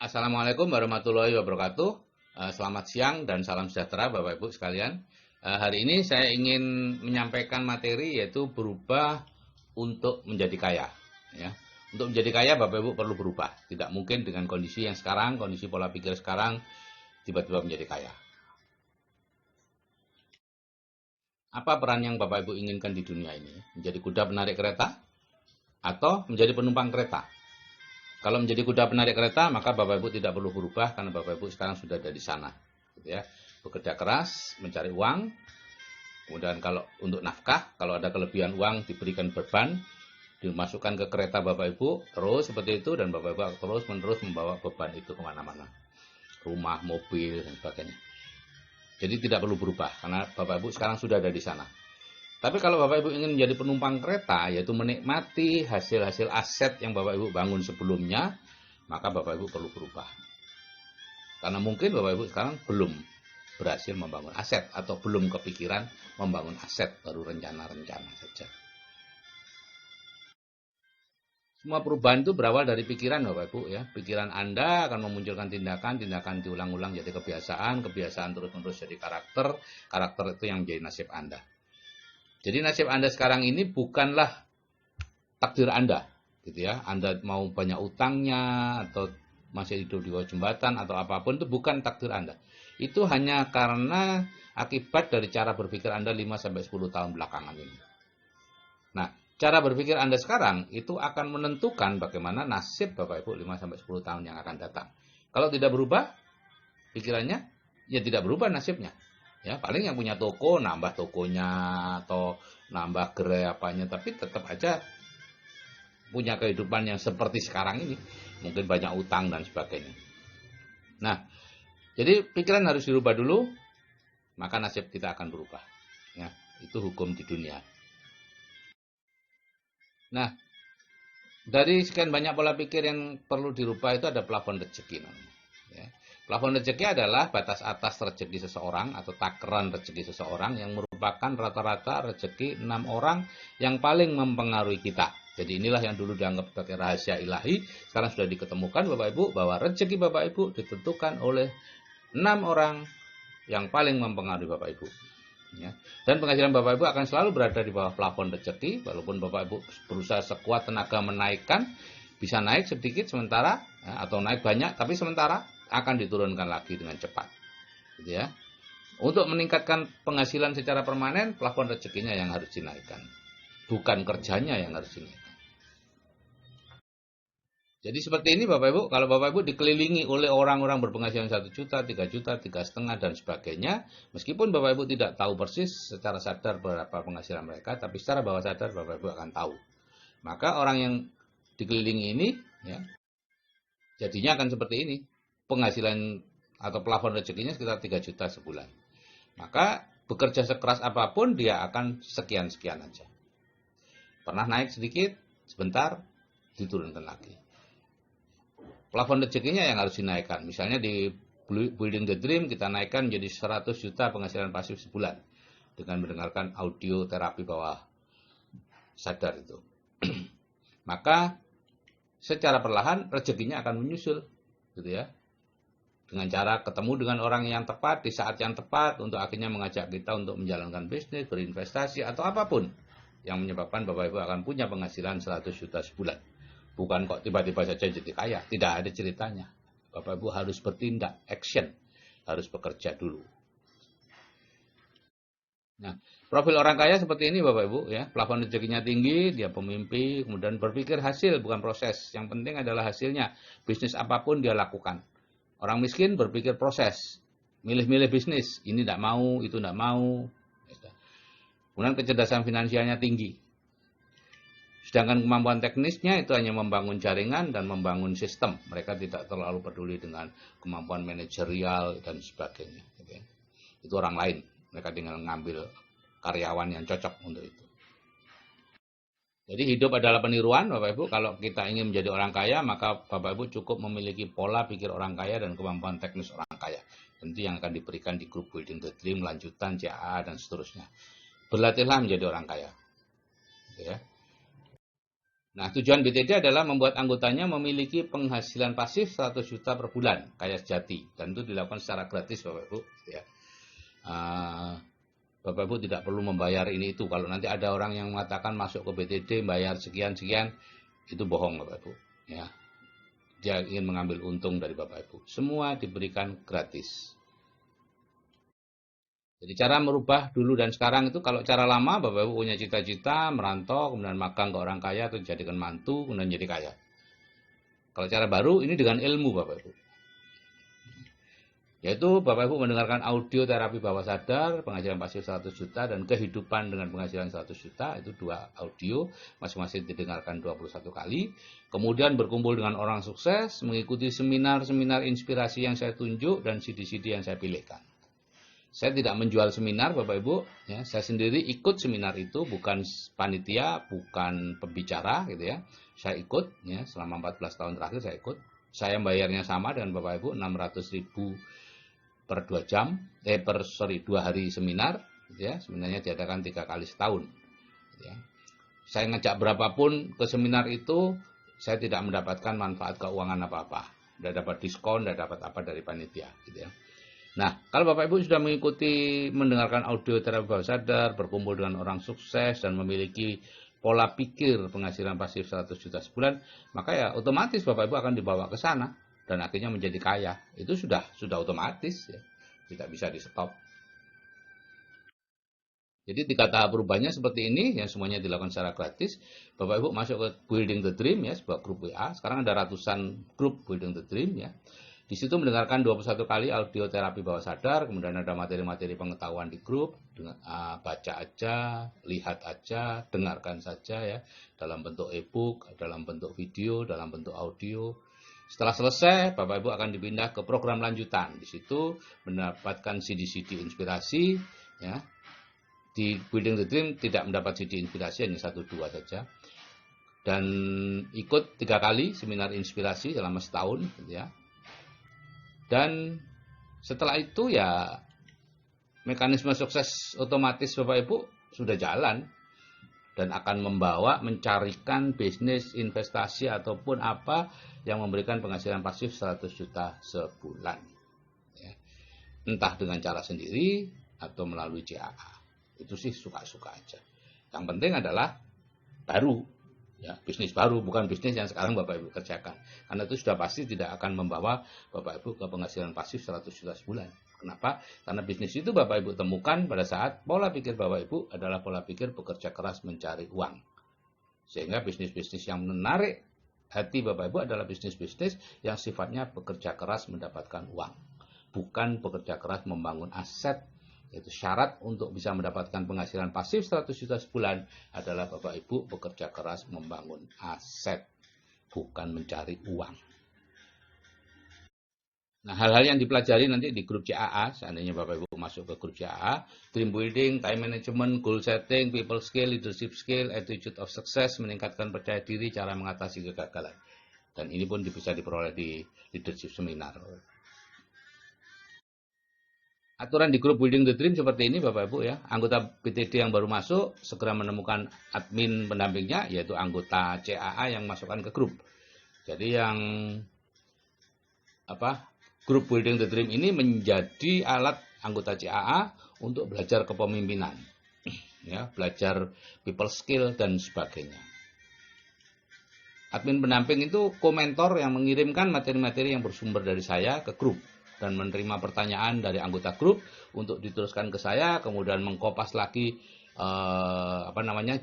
Assalamualaikum warahmatullahi wabarakatuh. Selamat siang dan salam sejahtera Bapak Ibu sekalian. Hari ini saya ingin menyampaikan materi yaitu berubah untuk menjadi kaya. Ya. Untuk menjadi kaya Bapak Ibu perlu berubah. Tidak mungkin dengan kondisi yang sekarang, kondisi pola pikir sekarang, tiba-tiba menjadi kaya. Apa peran yang Bapak Ibu inginkan di dunia ini? Menjadi kuda penarik kereta? Atau menjadi penumpang kereta? Kalau menjadi kuda penarik kereta, maka Bapak Ibu tidak perlu berubah karena Bapak Ibu sekarang sudah ada di sana. Gitu ya. Bekerja keras, mencari uang, kemudian kalau untuk nafkah, kalau ada kelebihan uang diberikan beban, dimasukkan ke kereta Bapak Ibu, terus seperti itu, dan Bapak Ibu terus-menerus membawa beban itu kemana-mana. Rumah, mobil, dan sebagainya. Jadi tidak perlu berubah, karena Bapak Ibu sekarang sudah ada di sana. Tapi kalau Bapak Ibu ingin menjadi penumpang kereta, yaitu menikmati hasil-hasil aset yang Bapak Ibu bangun sebelumnya, maka Bapak Ibu perlu berubah. Karena mungkin Bapak Ibu sekarang belum berhasil membangun aset atau belum kepikiran membangun aset, baru rencana-rencana saja. Semua perubahan itu berawal dari pikiran Bapak Ibu ya. Pikiran Anda akan memunculkan tindakan diulang-ulang jadi kebiasaan terus-menerus jadi karakter itu yang menjadi nasib Anda. Jadi nasib Anda sekarang ini bukanlah takdir Anda, gitu ya. Anda mau banyak utangnya atau masih hidup di bawah jembatan atau apapun itu bukan takdir Anda. Itu hanya karena akibat dari cara berpikir Anda 5-10 tahun belakangan ini. Nah, cara berpikir Anda sekarang itu akan menentukan bagaimana nasib Bapak Ibu 5-10 tahun yang akan datang. Kalau tidak berubah pikirannya, ya tidak berubah nasibnya. Ya, paling yang punya toko nambah tokonya atau nambah gerai apanya, tapi tetap aja punya kehidupan yang seperti sekarang ini. Mungkin banyak utang dan sebagainya. Nah, jadi pikiran harus dirubah dulu, maka nasib kita akan berubah. Ya, itu hukum di dunia. Nah, dari sekian banyak pola pikir yang perlu dirubah itu ada plafon rezeki namanya. Ya. Plafon rezeki adalah batas atas rezeki seseorang atau takaran rezeki seseorang yang merupakan rata-rata rezeki 6 orang yang paling mempengaruhi kita. Jadi inilah yang dulu dianggap sebagai rahasia ilahi, sekarang sudah diketemukan Bapak Ibu bahwa rezeki Bapak Ibu ditentukan oleh 6 orang yang paling mempengaruhi Bapak Ibu. Ya. Dan penghasilan Bapak Ibu akan selalu berada di bawah plafon rezeki, walaupun Bapak Ibu berusaha sekuat tenaga menaikkan, bisa naik sedikit sementara ya, atau naik banyak, tapi sementara akan diturunkan lagi dengan cepat. Gitu ya. Untuk meningkatkan penghasilan secara permanen, plafon rezekinya yang harus dinaikkan, bukan kerjanya yang harus dinaikkan. Jadi seperti ini Bapak Ibu, kalau Bapak Ibu dikelilingi oleh orang-orang berpenghasilan 1 juta, 3 juta, 3,5 dan sebagainya, meskipun Bapak Ibu tidak tahu persis secara sadar berapa penghasilan mereka, tapi secara bawah sadar Bapak Ibu akan tahu. Maka orang yang dikelilingi ini, ya, jadinya akan seperti ini. Penghasilan atau plafon rezekinya sekitar 3 juta sebulan. Maka bekerja sekeras apapun dia akan sekian-sekian aja. Pernah naik sedikit, sebentar, diturunkan lagi. Plafon rezekinya yang harus dinaikkan. Misalnya di Building the Dream kita naikkan menjadi 100 juta penghasilan pasif sebulan dengan mendengarkan audio terapi bawah sadar itu. Maka secara perlahan rezekinya akan menyusul, gitu ya. Dengan cara ketemu dengan orang yang tepat di saat yang tepat untuk akhirnya mengajak kita untuk menjalankan bisnis, berinvestasi atau apapun yang menyebabkan Bapak Ibu akan punya penghasilan 100 juta sebulan. Bukan kok tiba-tiba saja jadi kaya, tidak ada ceritanya. Bapak Ibu harus bertindak, action, harus bekerja dulu. Nah, profil orang kaya seperti ini Bapak Ibu ya, plafon rezekinya tinggi, dia pemimpi, kemudian berpikir hasil bukan proses. Yang penting adalah hasilnya. Bisnis apapun dia lakukan. Orang miskin berpikir proses, milih-milih bisnis, ini tidak mau, itu tidak mau. Kemudian kecerdasan finansialnya tinggi. Sedangkan kemampuan teknisnya itu hanya membangun jaringan dan membangun sistem. Mereka tidak terlalu peduli dengan kemampuan manajerial dan sebagainya. Itu orang lain. Mereka tinggal mengambil karyawan yang cocok untuk itu. Jadi hidup adalah peniruan Bapak Ibu. Kalau kita ingin menjadi orang kaya, maka Bapak Ibu cukup memiliki pola pikir orang kaya dan kemampuan teknis orang kaya. Tentu yang akan diberikan di grup Building the Dream, lanjutan, CAA, dan seterusnya. Berlatihlah menjadi orang kaya. Gitu ya. Nah, tujuan BTD adalah membuat anggotanya memiliki penghasilan pasif 100 juta per bulan, kaya sejati. Dan itu dilakukan secara gratis, Bapak Ibu. Ya. Bapak Ibu tidak perlu membayar ini itu. Kalau nanti ada orang yang mengatakan masuk ke BTD, bayar sekian-sekian, itu bohong, Bapak Ibu. Ya. Dia ingin mengambil untung dari Bapak Ibu. Semua diberikan gratis. Jadi cara merubah dulu dan sekarang itu, kalau cara lama Bapak Ibu punya cita-cita merantau, kemudian magang ke orang kaya atau dijadikan mantu, kemudian jadi kaya. Kalau cara baru ini dengan ilmu Bapak Ibu. Yaitu Bapak Ibu mendengarkan audio terapi bawah sadar, penghasilan pasif 100 juta, dan kehidupan dengan penghasilan 100 juta, itu 2 audio, masing-masing didengarkan 21 kali. Kemudian berkumpul dengan orang sukses, mengikuti seminar-seminar inspirasi yang saya tunjuk, dan CD-CD yang saya pilihkan. Saya tidak menjual seminar Bapak Ibu, ya, saya sendiri ikut seminar itu, bukan panitia, bukan pembicara gitu ya. Saya ikut ya, selama 14 tahun terakhir saya ikut. Saya bayarnya sama dengan Bapak Ibu, 600.000 per 2 jam, 2 hari seminar gitu ya. Sebenarnya diadakan 3 kali setahun gitu ya. Saya ngajak berapapun ke seminar itu, saya tidak mendapatkan manfaat keuangan apa-apa. Tidak dapat diskon, tidak dapat apa dari panitia gitu ya. Nah, kalau Bapak Ibu sudah mengikuti, mendengarkan audio terapi bawah sadar, berkumpul dengan orang sukses, dan memiliki pola pikir penghasilan pasif 100 juta sebulan, maka ya otomatis Bapak Ibu akan dibawa ke sana, dan akhirnya menjadi kaya. Itu sudah otomatis, ya. Tidak bisa di-stop. Jadi 3 tahap perubahannya seperti ini, yang semuanya dilakukan secara gratis. Bapak Ibu masuk ke Building the Dream, ya, sebuah grup WA. Sekarang ada ratusan grup Building the Dream, ya. Di situ mendengarkan 21 kali audio terapi bawah sadar, kemudian ada materi-materi pengetahuan di grup, baca aja, lihat aja, dengarkan saja ya, dalam bentuk e-book, dalam bentuk video, dalam bentuk audio. Setelah selesai, Bapak Ibu akan dipindah ke program lanjutan. Di situ mendapatkan CD-CD inspirasi ya. Di Building the Dream tidak mendapat CD inspirasi, hanya 1-2 saja. Dan ikut 3 kali seminar inspirasi selama setahun gitu ya. Dan setelah itu ya mekanisme sukses otomatis Bapak Ibu sudah jalan dan akan membawa mencarikan bisnis, investasi ataupun apa yang memberikan penghasilan pasif 100 juta sebulan. Ya. Entah dengan cara sendiri atau melalui CAA. Itu sih suka-suka aja. Yang penting adalah baru. Ya, bisnis baru, bukan bisnis yang sekarang Bapak Ibu kerjakan. Karena itu sudah pasti tidak akan membawa Bapak Ibu ke penghasilan pasif 100 juta sebulan. Kenapa? Karena bisnis itu Bapak Ibu temukan pada saat pola pikir Bapak Ibu adalah pola pikir bekerja keras mencari uang. Sehingga bisnis-bisnis yang menarik hati Bapak Ibu adalah bisnis-bisnis yang sifatnya bekerja keras mendapatkan uang. Bukan bekerja keras membangun aset. Itu syarat untuk bisa mendapatkan penghasilan pasif 100 juta sebulan adalah Bapak Ibu bekerja keras membangun aset, bukan mencari uang. Nah, hal-hal yang dipelajari nanti di grup CAA, seandainya Bapak Ibu masuk ke grup CAA, Dream Building, Time Management, Goal Setting, People Skill, Leadership Skill, Attitude of Success, meningkatkan percaya diri, cara mengatasi kegagalan. Dan ini pun bisa diperoleh di Leadership Seminar. Aturan di grup Building the Dream seperti ini Bapak Ibu ya. Anggota BTD yang baru masuk segera menemukan admin pendampingnya, yaitu anggota CAA yang masukkan ke grup. Jadi yang grup Building the Dream ini menjadi alat anggota CAA untuk belajar kepemimpinan. Ya, belajar people skill dan sebagainya. Admin pendamping itu komentor yang mengirimkan materi-materi yang bersumber dari saya ke grup dan menerima pertanyaan dari anggota grup untuk diteruskan ke saya, kemudian mengkopas lagi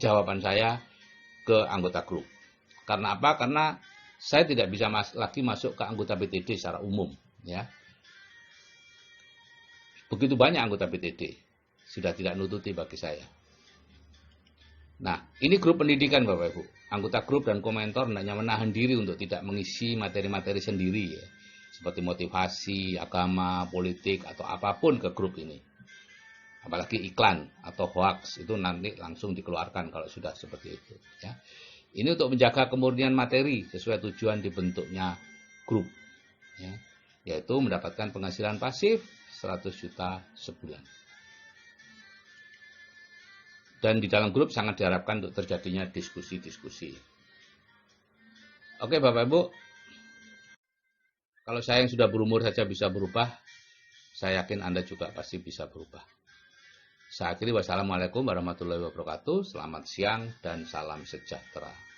jawaban saya ke anggota grup. Karena apa? Karena saya tidak bisa lagi masuk ke anggota BTD secara umum, ya. Begitu banyak anggota BTD, sudah tidak nututi bagi saya. Nah, ini grup pendidikan Bapak Ibu. Anggota grup dan komentor hendaknya menahan diri untuk tidak mengisi materi-materi sendiri ya. Seperti motivasi, agama, politik, atau apapun ke grup ini. Apalagi iklan atau hoax, itu nanti langsung dikeluarkan kalau sudah seperti itu. Ya. Ini untuk menjaga kemurnian materi sesuai tujuan dibentuknya grup. Ya. Yaitu mendapatkan penghasilan pasif 100 juta sebulan. Dan di dalam grup sangat diharapkan untuk terjadinya diskusi-diskusi. Oke Bapak Ibu, kalau saya yang sudah berumur saja bisa berubah, saya yakin Anda juga pasti bisa berubah. Saya akhiri, wassalamualaikum warahmatullahi wabarakatuh. Selamat siang dan salam sejahtera.